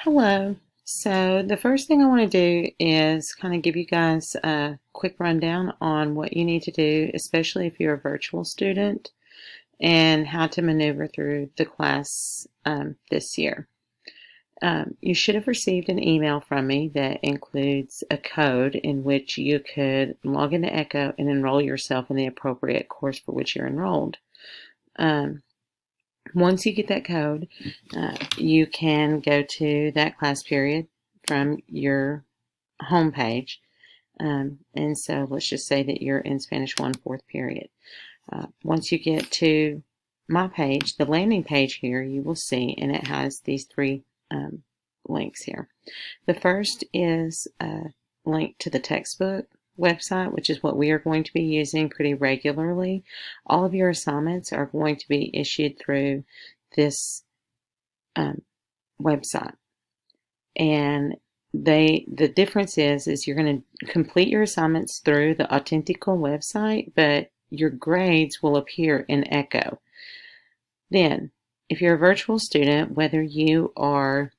Hello. So the first thing I want to do is kind of give you guys a quick rundown on what you need to do, especially if you're a virtual student, and how to maneuver through the class this year. You should have received an email from me that includes a code in which you could log into Echo and enroll yourself in the appropriate course for which you're enrolled. Once you get that code, you can go to that class period from your home page. And so let's just say that you're in Spanish 1 4th period. Once you get to my page, the landing page here, you will see, and it has these three links here. The first is a link to the textbook website, which is what we are going to be using pretty regularly. All of your assignments are going to be issued through this website. And the difference is you're going to complete your assignments through the Autentico website, but your grades will appear in Echo. Then, if you're a virtual student, whether you are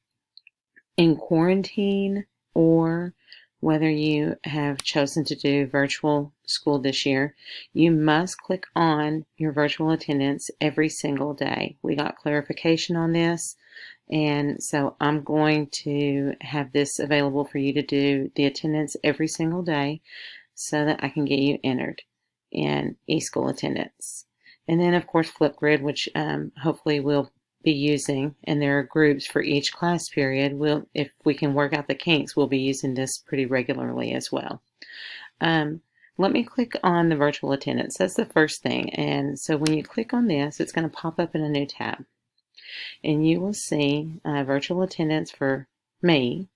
in quarantine or whether you have chosen to do virtual school this year, you must click on your virtual attendance every single day. We got clarification on this, and so I'm going to have this available for you to do the attendance every single day so that I can get you entered in eSchool attendance. And then, of course, Flipgrid, which hopefully we'll be using, and there are groups for each class period. If we can work out the kinks, we'll be using this pretty regularly as well. Let me click on the virtual attendance. That's the first thing. And so when you click on this, it's going to pop up in a new tab. And you will see virtual attendance for me.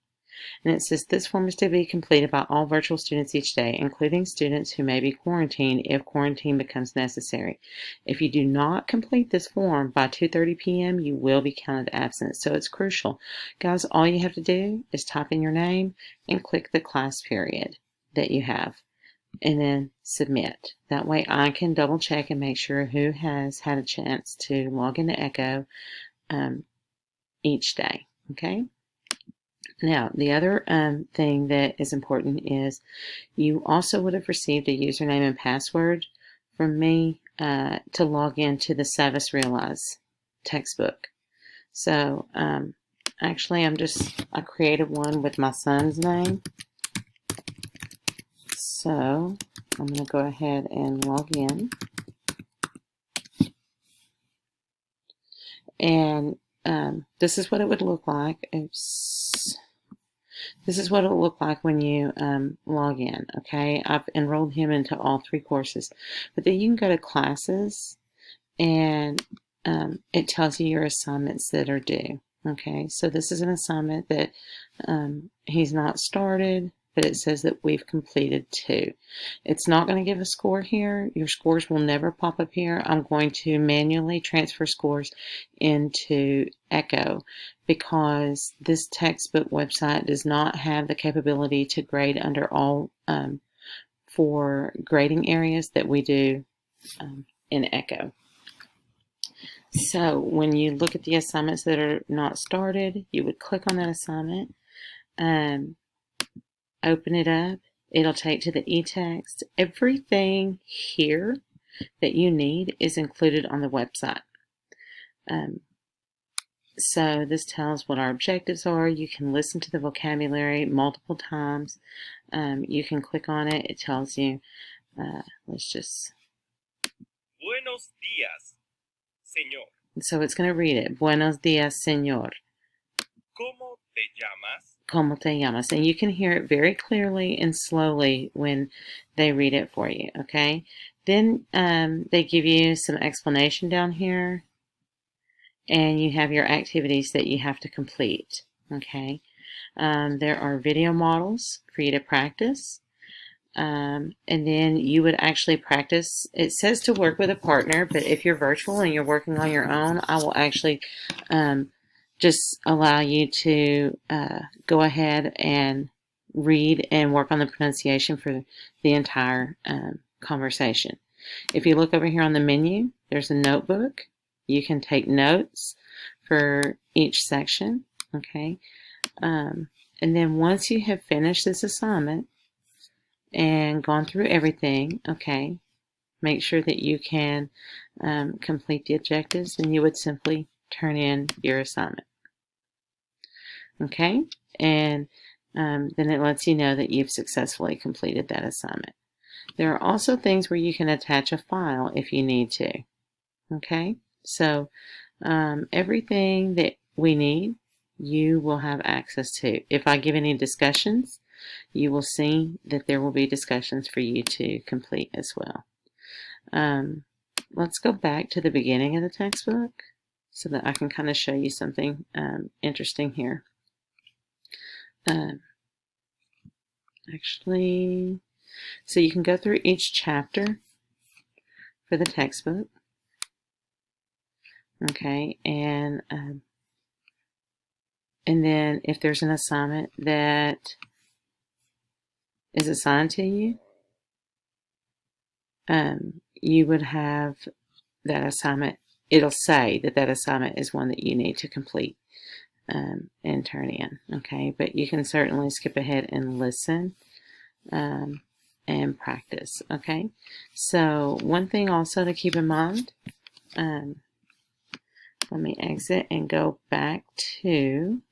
And it says this form is to be completed by all virtual students each day, including students who may be quarantined if quarantine becomes necessary. If you do not complete this form by 2:30 p.m., you will be counted absent. So it's crucial. Guys, all you have to do is type in your name and click the class period that you have, and then submit. That way I can double check and make sure who has had a chance to log into Echo each day. Okay? Now, the other thing that is important is you also would have received a username and password from me to log into the Savas Realize textbook. So, actually, I created one with my son's name. So, I'm going to go ahead and log in. And this is what it would look like. This is what it will look like when you log in, okay? I've enrolled him into all three courses. But then you can go to classes, and it tells you your assignments that are due, okay? So this is an assignment that he's not started, but it says that we've completed 2. It's not going to give a score here. Your scores will never pop up here. I'm going to manually transfer scores into Echo because this textbook website does not have the capability to grade under all 4 grading areas that we do in Echo. So when you look at the assignments that are not started, you would click on that assignment, open it up. It'll take to the eText. Everything here that you need is included on the website. So this tells what our objectives are. You can listen to the vocabulary multiple times. You can click on it. It tells you, let's just... Buenos días, señor. So it's going to read it. Buenos días, señor. ¿Cómo te llamas? ¿Cómo te llamas? And you can hear it very clearly and slowly when they read it for you, okay? Then they give you some explanation down here, and you have your activities that you have to complete, okay? There are video models for you to practice, and then you would actually practice. It says to work with a partner, but if you're virtual and you're working on your own, I will actually just allow you to go ahead and read and work on the pronunciation for the entire conversation. If you look over here on the menu, there's a notebook. You can take notes for each section. Okay. And then once you have finished this assignment and gone through everything, okay, make sure that you can complete the objectives, and you would simply turn in your assignment. Okay, and then it lets you know that you've successfully completed that assignment. There are also things where you can attach a file if you need to. Okay, so everything that we need, you will have access to. If I give any discussions, you will see that there will be discussions for you to complete as well. Let's go back to the beginning of the textbook so that I can kind of show you something interesting here. Actually, so you can go through each chapter for the textbook. Okay, and then if there's an assignment that is assigned to you, you would have that assignment. It'll say that that assignment is one that you need to complete and turn in. Okay, but you can certainly skip ahead and listen and practice. Okay, so one thing also to keep in mind, let me exit and go back to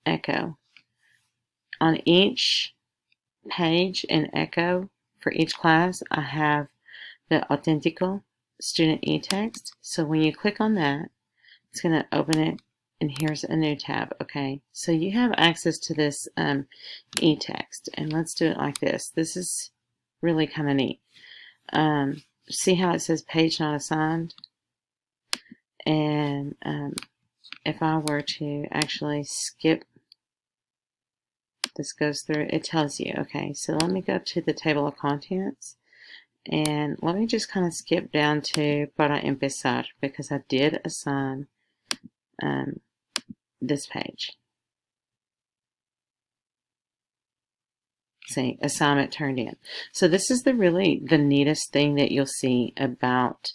Echo. On each page in Echo for each class, I have the Auténtico student e-text. So when you click on that, it's going to open it, and here's a new tab. Okay, so you have access to this e-text, and let's do it like this. This is really kind of neat. See how it says page not assigned? And if I were to actually skip, this goes through, it tells you. Okay, so let me go to the table of contents, and let me just kind of skip down to para empezar, because I did assign this page. See, assignment turned in. So this is really the neatest thing that you'll see about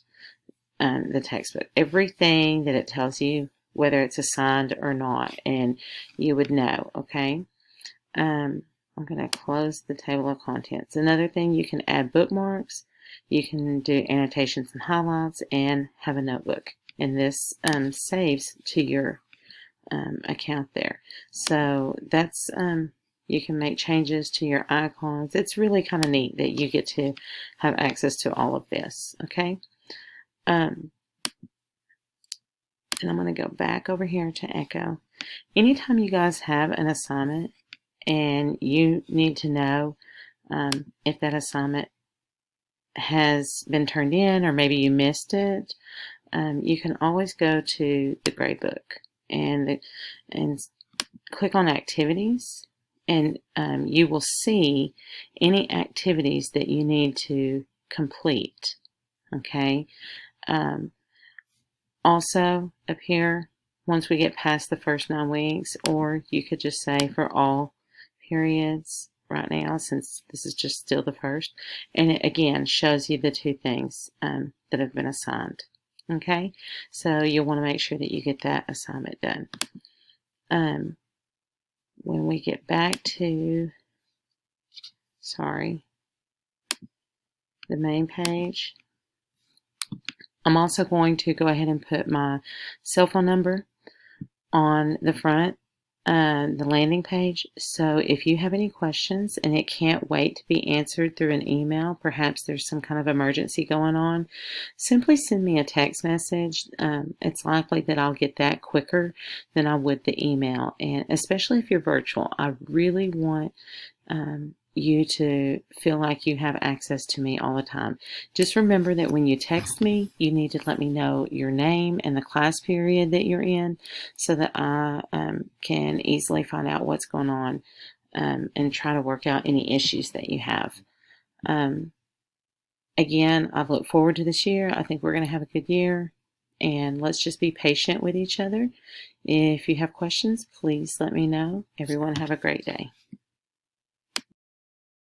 the textbook. Everything that it tells you, whether it's assigned or not, and you would know. Okay, I'm going to close the table of contents. Another thing, you can add bookmarks, you can do annotations and highlights, and have a notebook, and this saves to your account there. So that's you can make changes to your icons. It's really kind of neat that you get to have access to all of this. Okay, and I'm going to go back over here to Echo. Anytime you guys have an assignment and you need to know if that assignment has been turned in, or maybe you missed it, you can always go to the gradebook and click on activities, and you will see any activities that you need to complete. Okay. Also up here, once we get past the first 9 weeks, or you could just say for all periods right now, since this is just still the first, and it again shows you the 2 things that have been assigned. Okay, so you'll want to make sure that you get that assignment done. When we get back to, the main page, I'm also going to go ahead and put my cell phone number on the front, the landing page. So if you have any questions and it can't wait to be answered through an email, perhaps there's some kind of emergency going on, simply send me a text message. It's likely that I'll get that quicker than I would the email. And especially if you're virtual, I really want you to feel like you have access to me all the time. Just remember that when you text me, you need to let me know your name and the class period that you're in, so that I can easily find out what's going on and try to work out any issues that you have. Again, I look forward to this year. I think we're going to have a good year, and let's just be patient with each other. If you have questions, please let me know. Everyone have a great day.